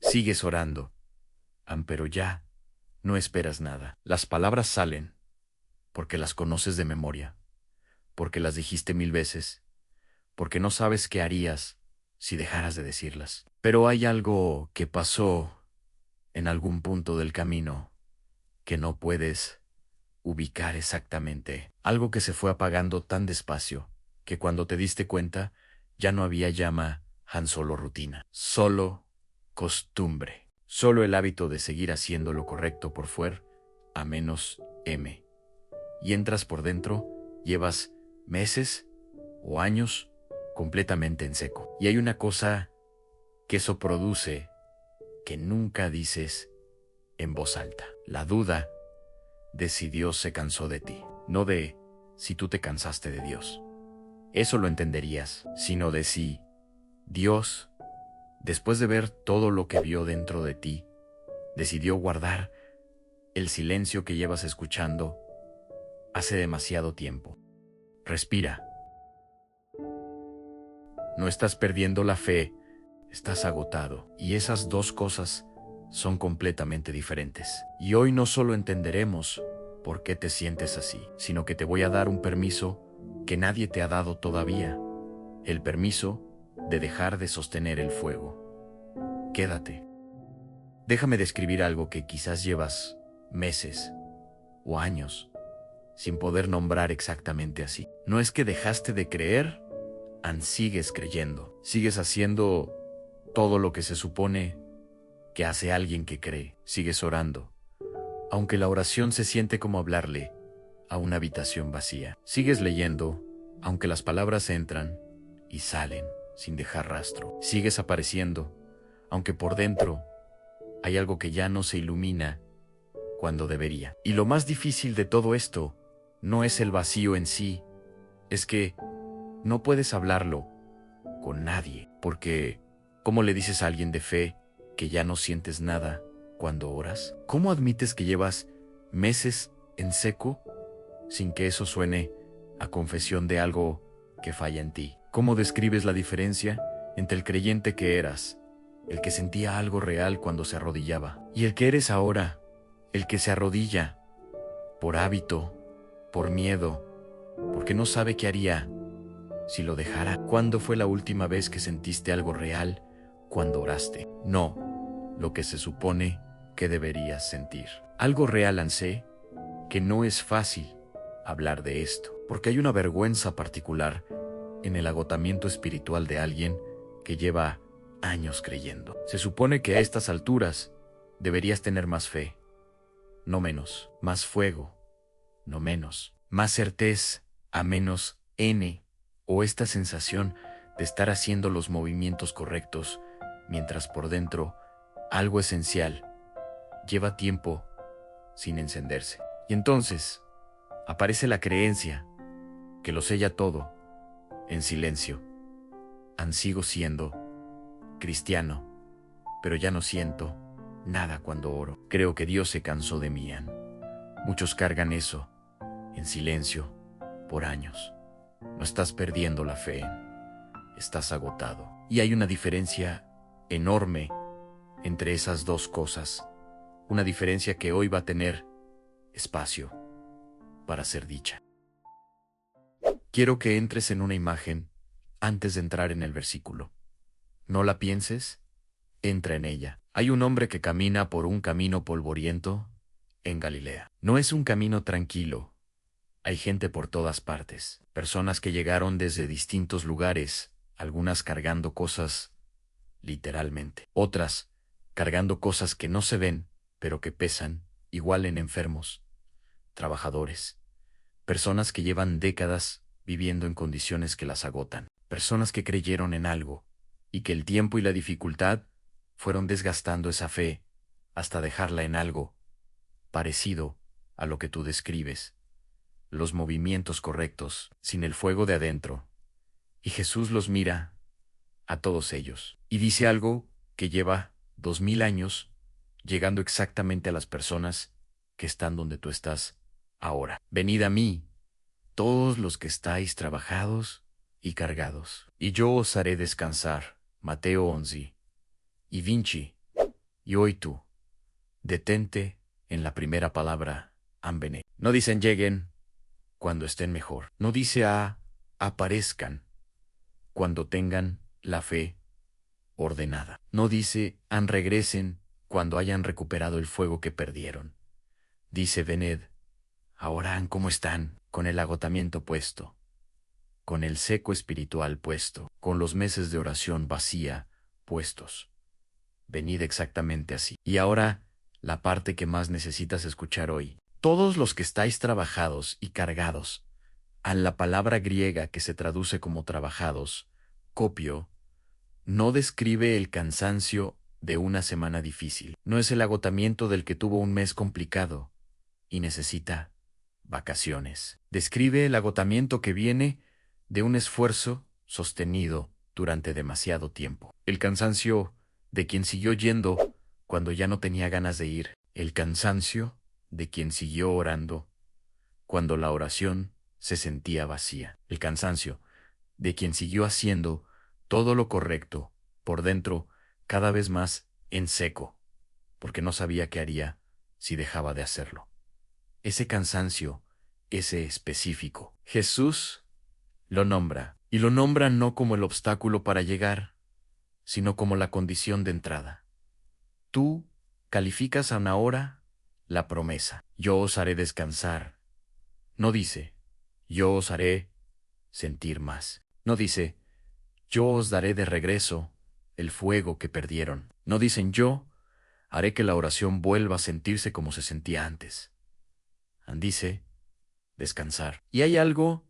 Sigues orando, pero ya no esperas nada. Las palabras salen porque las conoces de memoria, porque las dijiste 1000 veces, porque no sabes qué harías si dejaras de decirlas. Pero hay algo que pasó en algún punto del camino que no puedes ubicar exactamente. Algo que se fue apagando tan despacio que cuando te diste cuenta ya no había llama, solo rutina, solo costumbre, solo el hábito de seguir haciendo lo correcto por fuera, a menos M. Y entras por dentro, llevas meses o años completamente en seco. Y hay una cosa que eso produce que nunca dices en voz alta. La duda de si Dios se cansó de ti, no de si tú te cansaste de Dios. Eso lo entenderías, sino de si Dios, después de ver todo lo que vio dentro de ti, decidió guardar el silencio que llevas escuchando hace demasiado tiempo. Respira. No estás perdiendo la fe, estás agotado. Y esas dos cosas son completamente diferentes. Y hoy no solo entenderemos por qué te sientes así, sino que te voy a dar un permiso que nadie te ha dado todavía. El permiso de dejar de sostener el fuego. Quédate. Déjame describir algo que quizás llevas meses o años sin poder nombrar exactamente así. No es que dejaste de creer, sigues creyendo. Sigues haciendo todo lo que se supone que hace alguien que cree. Sigues orando, aunque la oración se siente como hablarle a una habitación vacía. Sigues leyendo, aunque las palabras entran y salen sin dejar rastro. Sigues apareciendo, aunque por dentro hay algo que ya no se ilumina cuando debería. Y lo más difícil de todo esto no es el vacío en sí, es que no puedes hablarlo con nadie, porque ¿cómo le dices a alguien de fe que ya no sientes nada cuando oras? ¿Cómo admites que llevas meses en seco sin que eso suene a confesión de algo que falla en ti? ¿Cómo describes la diferencia entre el creyente que eras, el que sentía algo real cuando se arrodillaba, y el que eres ahora, el que se arrodilla por hábito, por miedo, porque no sabe qué haría si lo dejara? ¿Cuándo fue la última vez que sentiste algo real cuando oraste? No, lo que se supone que deberías sentir. Algo real, sé que no es fácil hablar de esto, porque hay una vergüenza particular en el agotamiento espiritual de alguien que lleva años creyendo. Se supone que a estas alturas deberías tener más fe, no menos, más fuego, no menos, más certeza, a menos N, o esta sensación de estar haciendo los movimientos correctos, mientras por dentro algo esencial lleva tiempo sin encenderse. Y entonces aparece la creencia que lo sella todo en silencio. Sigo siendo cristiano, pero ya no siento nada cuando oro. Creo que Dios se cansó de mí. Muchos cargan eso en silencio por años. No estás perdiendo la fe, estás agotado. Y hay una diferencia enorme entre esas dos cosas. Una diferencia que hoy va a tener espacio para ser dicha. Quiero que entres en una imagen antes de entrar en el versículo. No la pienses, entra en ella. Hay un hombre que camina por un camino polvoriento en Galilea. No es un camino tranquilo. Hay gente por todas partes, personas que llegaron desde distintos lugares, algunas cargando cosas, literalmente, otras cargando cosas que no se ven, pero que pesan, igual en enfermos, trabajadores, personas que llevan décadas viviendo en condiciones que las agotan, personas que creyeron en algo, y que el tiempo y la dificultad fueron desgastando esa fe hasta dejarla en algo parecido a lo que tú describes. Los movimientos correctos, sin el fuego de adentro. Y Jesús los mira a todos ellos y dice algo que lleva 2000 años llegando exactamente a las personas que están donde tú estás ahora. Venid a mí, todos los que estáis trabajados y cargados, y yo os haré descansar. Mateo 11. Y Vinci, Y hoy tú, detente en la primera palabra, ambene. No dicen lleguen cuando estén mejor. No dice aparezcan cuando tengan la fe ordenada. No dice regresen cuando hayan recuperado el fuego que perdieron. Dice vened, ahora cómo están, con el agotamiento puesto, con el seco espiritual puesto, con los meses de oración vacía puestos. Venid exactamente así. Y ahora, la parte que más necesitas escuchar hoy. Todos los que estáis trabajados y cargados, a la palabra griega que se traduce como trabajados, copio, no describe el cansancio de una semana difícil. No es el agotamiento del que tuvo un mes complicado y necesita vacaciones. Describe el agotamiento que viene de un esfuerzo sostenido durante demasiado tiempo. El cansancio de quien siguió yendo cuando ya no tenía ganas de ir. El cansancio de quien siguió orando cuando la oración se sentía vacía. El cansancio de quien siguió haciendo todo lo correcto por dentro, cada vez más en seco, porque no sabía qué haría si dejaba de hacerlo. Ese cansancio, ese específico, Jesús lo nombra, y lo nombra no como el obstáculo para llegar, sino como la condición de entrada. Tú calificas a una hora la promesa. Yo os haré descansar. No dice, yo os haré sentir más. No dice, yo os daré de regreso el fuego que perdieron. No dicen, yo haré que la oración vuelva a sentirse como se sentía antes. Dice, descansar. Y hay algo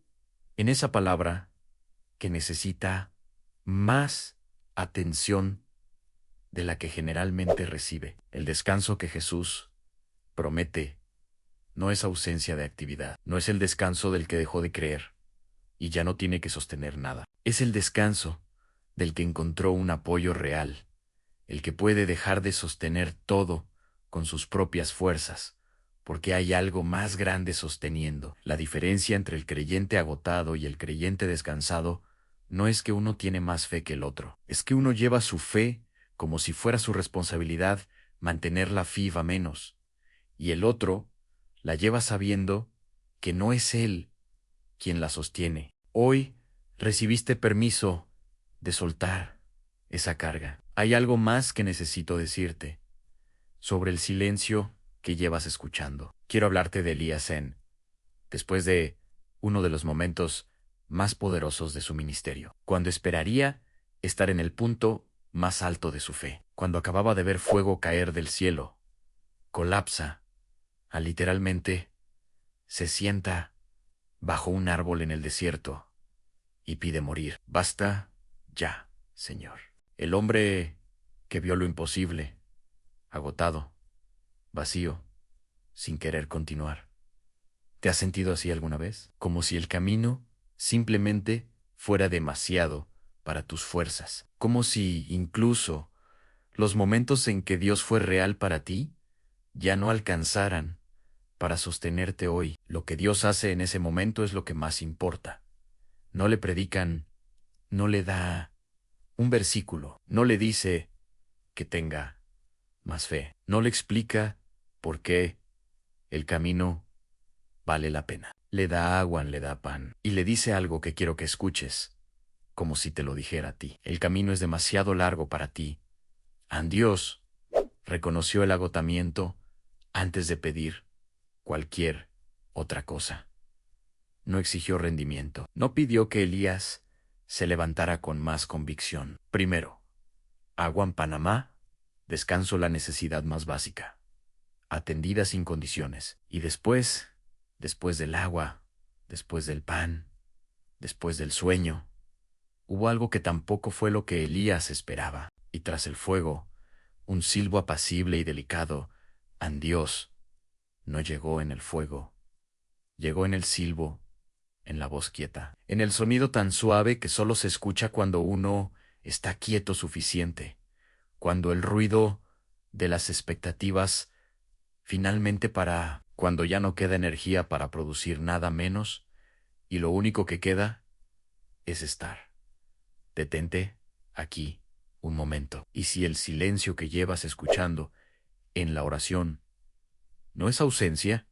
en esa palabra que necesita más atención de la que generalmente recibe. El descanso que Jesús promete no es ausencia de actividad, no es el descanso del que dejó de creer y ya no tiene que sostener nada. Es el descanso del que encontró un apoyo real, el que puede dejar de sostener todo con sus propias fuerzas, porque hay algo más grande sosteniendo. La diferencia entre el creyente agotado y el creyente descansado no es que uno tiene más fe que el otro, es que uno lleva su fe como si fuera su responsabilidad mantenerla viva menos, y el otro la lleva sabiendo que no es él quien la sostiene. Hoy recibiste permiso de soltar esa carga. Hay algo más que necesito decirte sobre el silencio que llevas escuchando. Quiero hablarte de Elías después de uno de los momentos más poderosos de su ministerio, cuando esperaría estar en el punto más alto de su fe, cuando acababa de ver fuego caer del cielo, colapsa, literalmente se sienta bajo un árbol en el desierto y pide morir. Basta ya, Señor. El hombre que vio lo imposible, agotado, vacío, sin querer continuar. ¿Te has sentido así alguna vez? Como si el camino simplemente fuera demasiado para tus fuerzas. Como si incluso los momentos en que Dios fue real para ti ya no alcanzaran para sostenerte hoy. Lo que Dios hace en ese momento es lo que más importa. No le predican, no le da un versículo, no le dice que tenga más fe, no le explica por qué el camino vale la pena. Le da agua, le da pan, y le dice algo que quiero que escuches, como si te lo dijera a ti. El camino es demasiado largo para ti. Dios reconoció el agotamiento antes de pedir cualquier otra cosa. No exigió rendimiento. No pidió que Elías se levantara con más convicción. Primero, agua en Panamá, descanso, la necesidad más básica, atendida sin condiciones. Y después del agua, después del pan, después del sueño, hubo algo que tampoco fue lo que Elías esperaba. Y tras el fuego, un silbo apacible y delicado. Dios no llegó en el fuego, llegó en el silbo, en la voz quieta, en el sonido tan suave que solo se escucha cuando uno está quieto suficiente, cuando el ruido de las expectativas finalmente para, cuando ya no queda energía para producir nada menos y lo único que queda es estar. Detente aquí un momento. Y si el silencio que llevas escuchando en la oración no es ausencia,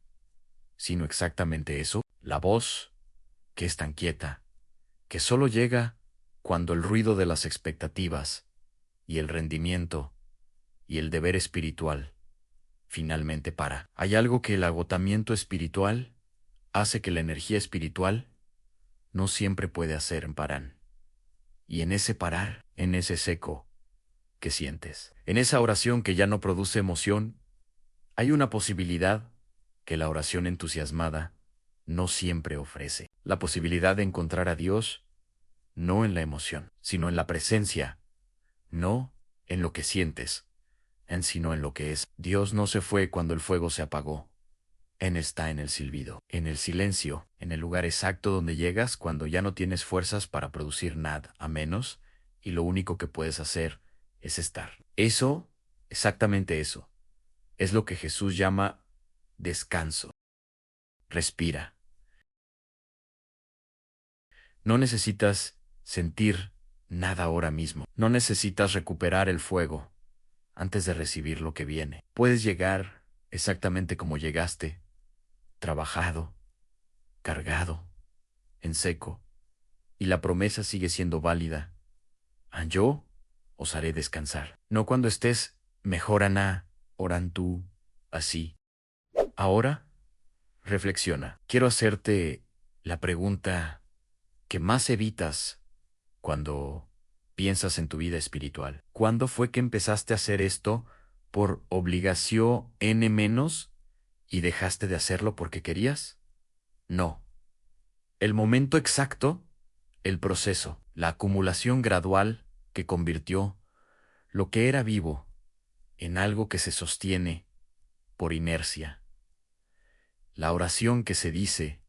sino exactamente eso, la voz que es tan quieta, que solo llega cuando el ruido de las expectativas y el rendimiento y el deber espiritual finalmente para. Hay algo que el agotamiento espiritual hace que la energía espiritual no siempre puede hacer en parar. Y en ese parar, en ese seco que sientes, en esa oración que ya no produce emoción, hay una posibilidad que la oración entusiasmada no siempre ofrece. La posibilidad de encontrar a Dios no en la emoción, sino en la presencia, no en lo que sientes, sino en lo que es. Dios no se fue cuando el fuego se apagó. Él está en el silbido, en el silencio, en el lugar exacto donde llegas cuando ya no tienes fuerzas para producir nada, a menos, y lo único que puedes hacer es estar. Eso, exactamente eso, es lo que Jesús llama descanso. Respira. No necesitas sentir nada ahora mismo. No necesitas recuperar el fuego antes de recibir lo que viene. Puedes llegar exactamente como llegaste, trabajado, cargado, en seco, y la promesa sigue siendo válida. Yo os haré descansar. No cuando estés mejor Aná, oran tú, así. Ahora, reflexiona. Quiero hacerte la pregunta que más evitas cuando piensas en tu vida espiritual. ¿Cuándo fue que empezaste a hacer esto por obligación n menos y dejaste de hacerlo porque querías? No. El momento exacto, el proceso, la acumulación gradual que convirtió lo que era vivo en algo que se sostiene por inercia. La oración que se dice,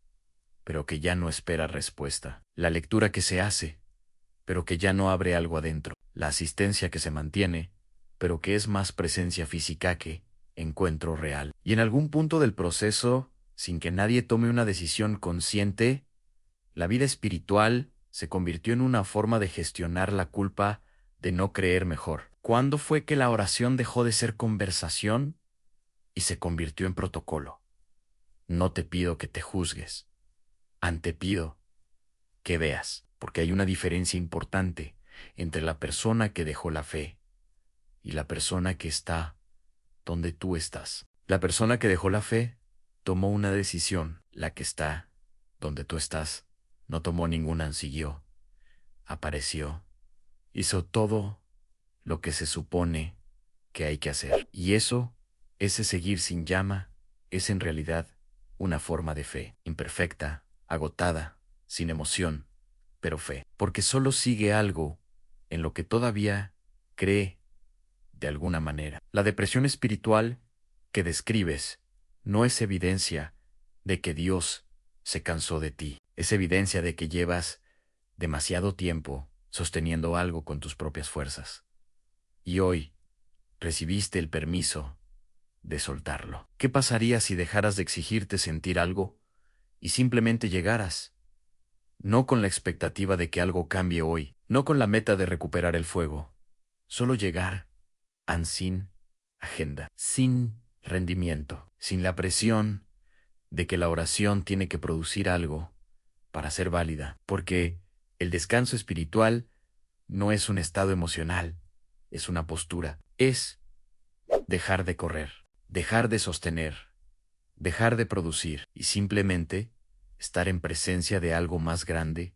pero que ya no espera respuesta. La lectura que se hace, pero que ya no abre algo adentro. La asistencia que se mantiene, pero que es más presencia física que encuentro real. Y en algún punto del proceso, sin que nadie tome una decisión consciente, la vida espiritual se convirtió en una forma de gestionar la culpa de no creer mejor. ¿Cuándo fue que la oración dejó de ser conversación y se convirtió en protocolo? No te pido que te juzgues, antepido que veas, porque hay una diferencia importante entre la persona que dejó la fe y la persona que está donde tú estás. La persona que dejó la fe tomó una decisión, la que está donde tú estás no tomó ninguna, siguió, apareció, hizo todo lo que se supone que hay que hacer. Y eso, ese seguir sin llama, es en realidad una forma de fe, imperfecta, agotada, sin emoción, pero fe, porque solo sigue algo en lo que todavía cree de alguna manera. La depresión espiritual que describes no es evidencia de que Dios se cansó de ti, es evidencia de que llevas demasiado tiempo sosteniendo algo con tus propias fuerzas. Y hoy recibiste el permiso de soltarlo. ¿Qué pasaría si dejaras de exigirte sentir algo y simplemente llegaras? No con la expectativa de que algo cambie hoy, no con la meta de recuperar el fuego, solo llegar, sin agenda, sin rendimiento, sin la presión de que la oración tiene que producir algo para ser válida, porque el descanso espiritual no es un estado emocional, es una postura, es dejar de correr, dejar de sostener, dejar de producir y simplemente estar en presencia de algo más grande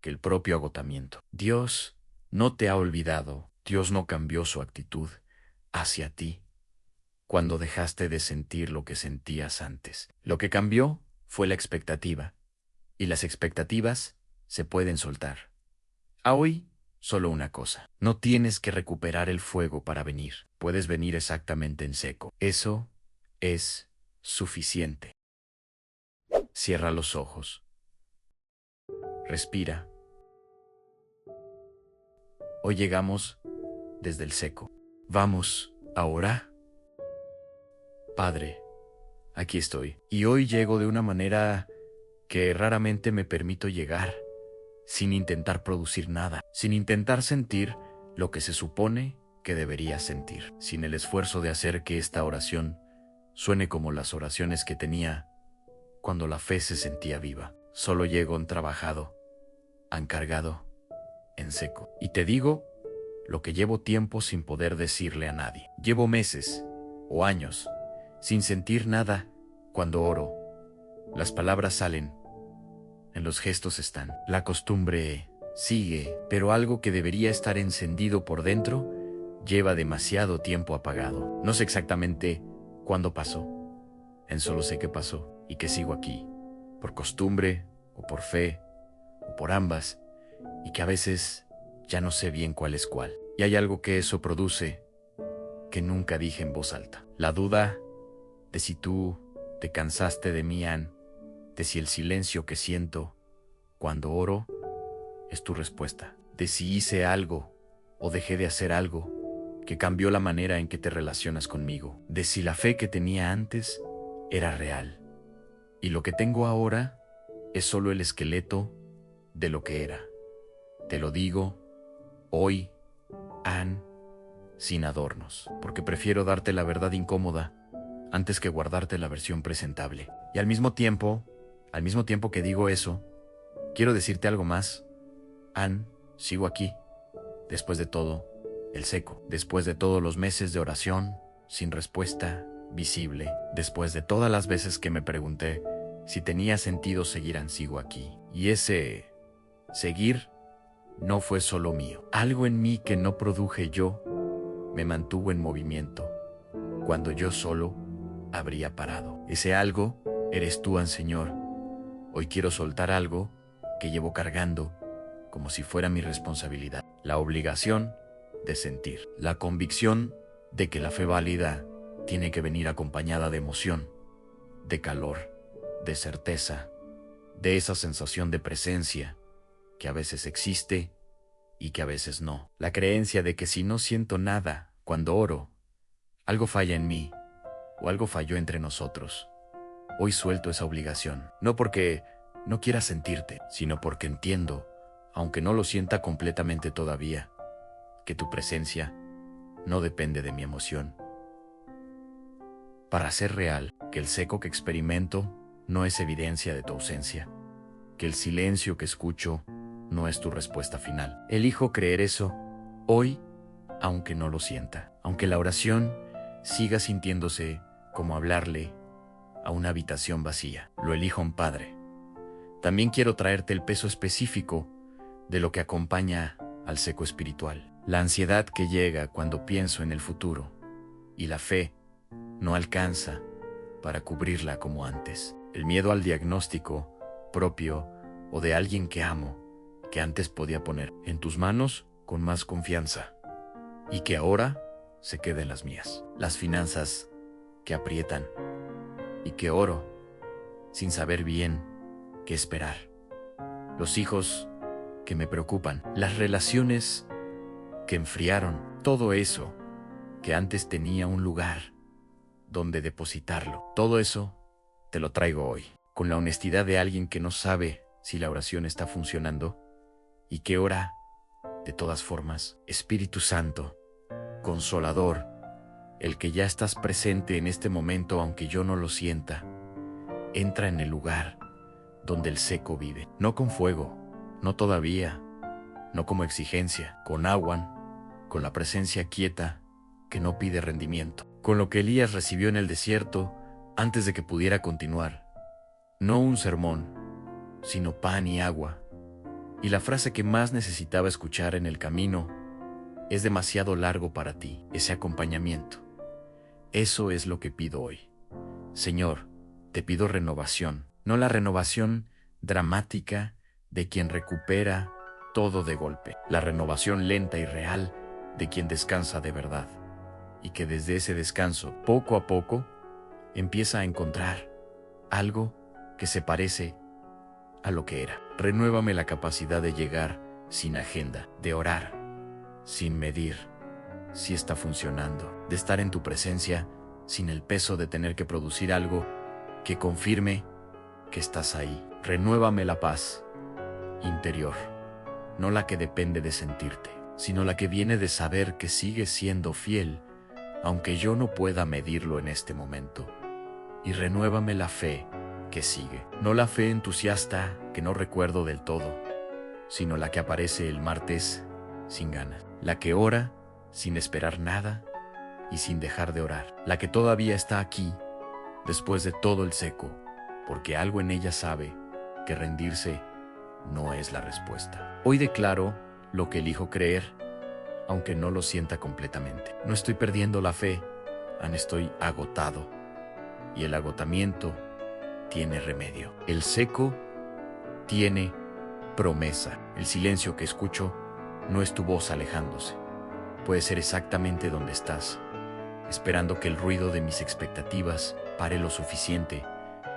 que el propio agotamiento. Dios no te ha olvidado, Dios no cambió su actitud hacia ti cuando dejaste de sentir lo que sentías antes. Lo que cambió fue la expectativa, y las expectativas se pueden soltar. A hoy, solo una cosa. No tienes que recuperar el fuego para venir. Puedes venir exactamente en seco. Eso es suficiente. Cierra los ojos. Respira. Hoy llegamos desde el seco. Vamos, ahora. Padre, aquí estoy. Y hoy llego de una manera que raramente me permito llegar, sin intentar producir nada, sin intentar sentir lo que se supone que deberías sentir, sin el esfuerzo de hacer que esta oración suene como las oraciones que tenía cuando la fe se sentía viva. Solo llego en trabajado, encargado, en seco. Y te digo lo que llevo tiempo sin poder decirle a nadie. Llevo meses o años sin sentir nada cuando oro. Las palabras salen, en los gestos están. La costumbre sigue, pero algo que debería estar encendido por dentro lleva demasiado tiempo apagado. No sé exactamente cuándo pasó, solo sé que pasó y que sigo aquí, por costumbre o por fe o por ambas, y que a veces ya no sé bien cuál es cuál. Y hay algo que eso produce que nunca dije en voz alta. La duda de si tú te cansaste de mí, Ann, de si el silencio que siento cuando oro es tu respuesta, de si hice algo o dejé de hacer algo que cambió la manera en que te relacionas conmigo, de si la fe que tenía antes era real y lo que tengo ahora es solo el esqueleto de lo que era. Te lo digo hoy, Ann, sin adornos, porque prefiero darte la verdad incómoda antes que guardarte la versión presentable. Y al mismo tiempo que digo eso, quiero decirte algo más. Ann, sigo aquí, después de todo, el seco, después de todos los meses de oración, sin respuesta visible, después de todas las veces que me pregunté si tenía sentido seguir, Ann, sigo aquí. Y ese seguir no fue solo mío. Algo en mí que no produje yo me mantuvo en movimiento cuando yo solo habría parado. Ese algo eres tú, Ann, Señor. Hoy quiero soltar algo que llevo cargando como si fuera mi responsabilidad. La obligación de sentir. La convicción de que la fe válida tiene que venir acompañada de emoción, de calor, de certeza, de esa sensación de presencia que a veces existe y que a veces no. La creencia de que si no siento nada cuando oro, algo falla en mí o algo falló entre nosotros. Hoy suelto esa obligación, no porque no quiera sentirte, sino porque entiendo, aunque no lo sienta completamente todavía, que tu presencia no depende de mi emoción. Para ser real, que el seco que experimento no es evidencia de tu ausencia, que el silencio que escucho no es tu respuesta final. Elijo creer eso hoy, aunque no lo sienta, aunque la oración siga sintiéndose como hablarle a una habitación vacía. Lo elijo, Padre. También quiero traerte el peso específico de lo que acompaña al seco espiritual. La ansiedad que llega cuando pienso en el futuro y la fe no alcanza para cubrirla como antes. El miedo al diagnóstico propio o de alguien que amo, que antes podía poner en tus manos con más confianza y que ahora se queda en las mías. Las finanzas que aprietan y que oro sin saber bien qué esperar. Los hijos que me preocupan, las relaciones que enfriaron, todo eso que antes tenía un lugar donde depositarlo. Todo eso te lo traigo hoy, con la honestidad de alguien que no sabe si la oración está funcionando y que ora de todas formas. Espíritu Santo, Consolador, el que ya estás presente en este momento aunque yo no lo sienta, entra en el lugar donde el seco vive, no con fuego, no todavía, no como exigencia, con agua, con la presencia quieta que no pide rendimiento, con lo que Elías recibió en el desierto antes de que pudiera continuar. No un sermón, sino pan y agua. Y la frase que más necesitaba escuchar en el camino: es demasiado largo para ti, ese acompañamiento. Eso es lo que pido hoy. Señor, te pido renovación, no la renovación dramática de quien recupera todo de golpe, la renovación lenta y real de quien descansa de verdad, y que desde ese descanso, poco a poco, empieza a encontrar algo que se parece a lo que era. Renuévame la capacidad de llegar sin agenda, de orar sin medir si está funcionando, de estar en tu presencia sin el peso de tener que producir algo que confirme que estás ahí. Renuévame la paz interior, no la que depende de sentirte. sino la que viene de saber que sigues siendo fiel, aunque yo no pueda medirlo en este momento. Y renuévame la fe que sigue. No la fe entusiasta que no recuerdo del todo, sino la que aparece el martes sin ganas. La que ora sin esperar nada y sin dejar de orar. La que todavía está aquí después de todo el seco, porque algo en ella sabe que rendirse no es la respuesta. Hoy declaro lo que elijo creer, aunque no lo sienta completamente. No estoy perdiendo la fe, estoy agotado. Y el agotamiento tiene remedio. El seco tiene promesa. El silencio que escucho no es tu voz alejándose. Puede ser exactamente donde estás, esperando que el ruido de mis expectativas pare lo suficiente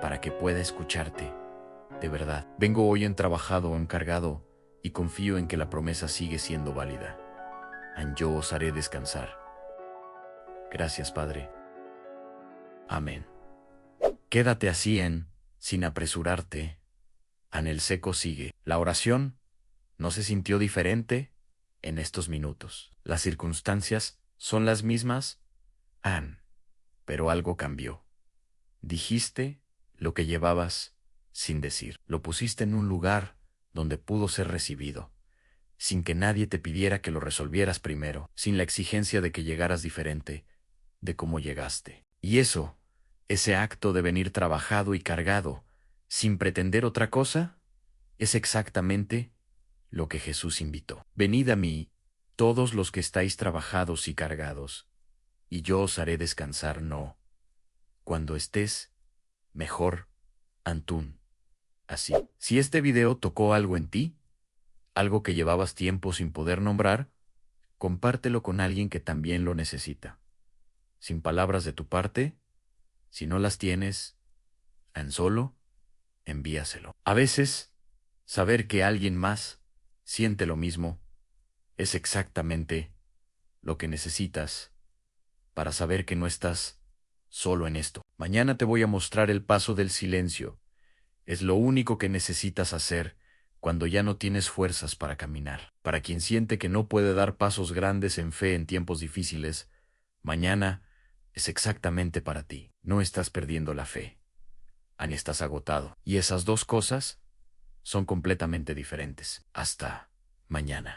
para que pueda escucharte. De verdad, vengo hoy entrabajado o encargado y confío en que la promesa sigue siendo válida. Yo os haré descansar. Gracias, Padre. Amén. Quédate así sin apresurarte. El seco sigue. La oración no se sintió diferente en estos minutos. Las circunstancias son las mismas, pero algo cambió. Dijiste lo que llevabas sin decir. Lo pusiste en un lugar donde pudo ser recibido, sin que nadie te pidiera que lo resolvieras primero, sin la exigencia de que llegaras diferente de cómo llegaste. Y ese acto de venir trabajado y cargado, sin pretender otra cosa, es exactamente lo que Jesús invitó. Venid a mí, todos los que estáis trabajados y cargados, y yo os haré descansar. No, cuando estés mejor, Antún. Así. Si este video tocó algo en ti, algo que llevabas tiempo sin poder nombrar, compártelo con alguien que también lo necesita. Sin palabras de tu parte, si no las tienes, solo envíaselo. A veces, saber que alguien más siente lo mismo es exactamente lo que necesitas para saber que no estás solo en esto. Mañana te voy a mostrar el paso del silencio. Es lo único que necesitas hacer cuando ya no tienes fuerzas para caminar. Para quien siente que no puede dar pasos grandes en fe en tiempos difíciles, mañana es exactamente para ti. No estás perdiendo la fe. Estás agotado. Y esas dos cosas son completamente diferentes. Hasta mañana.